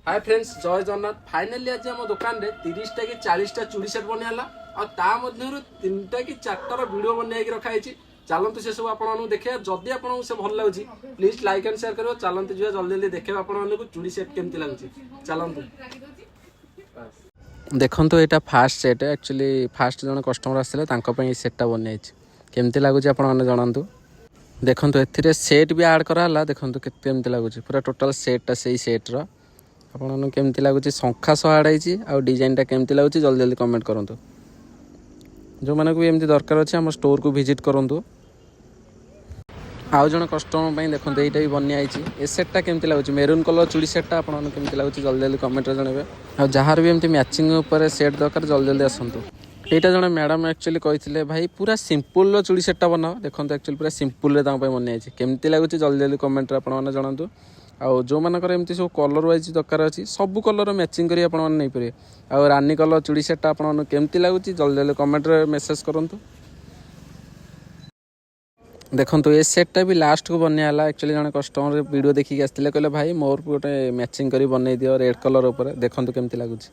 Hi friends जय Jagannath finally आज आम दुकान रे 30टा कि 40टा चूड़ी सेट बनियाला और ता मध्यरु 3टा कि 4टार वीडियो बनाई रखा है। चलते से सब आपको देखिए जदि आपको से भल लगे प्लीज लाइक एंड शेयर करो। चलते जो जल्दी जल्दी देखिए आपको चूड़ी सेट केमती लगुच। चलते देखो तो यहाँ फास्ट सेट एक्चुअली फास्ट जन कस्टमर आसते सेटा बनाई केमती लगुच आप जनातु। देखो ए सेट भी आड कराला देखो केमती लगुच पूरा टोटल सेटा से सेट्र आपको केमती लगुच शंखा सह आड़ है डिजाइन केमती लगुच जल्दी जल्दी कमेंट करूँ। जो मानक भी एमती दरकार अच्छे आम स्टोर को विजिट करूँ। आउ जन कस्टमर देखो यहाँ भी बनाई ए सेटा केमती लगुच मेरून कलर चूड़ी सेटा आपको केमती लगुच जल्दी जल्दी कमेंट जनइबे। आ जार भी एमती मैचिंग उपर सेट दरकार जल्दी जल्दी आसतु। यहाँ जन मैडम एक्चुअली कहते भाई पूरा सिंपल चूड़ी सेटा बनाओ देखो एक्चुअली पूरा सिंपल बनाई केमती लगुच जल्दी जल्दी कमेंट आपने जनातु। आउ जो मानकर एमती सब कलर वाइज दरकार अच्छी सब कलर मैचिंग करी आपने नहीं पारे। आउ रानी कलर चूड़ी सेटा आपको केमती लगुच जल्दी जल्दी कमेंट मेसेज करूँ। देखो ये सेटा भी लास्ट को बनाला एक्चुअली जन कस्टमर वीडियो देखिए आसते कहले भाई मोर गोटे मैचिंग करी बनई दियो रेड कलर उपर देखो केमती लगुच।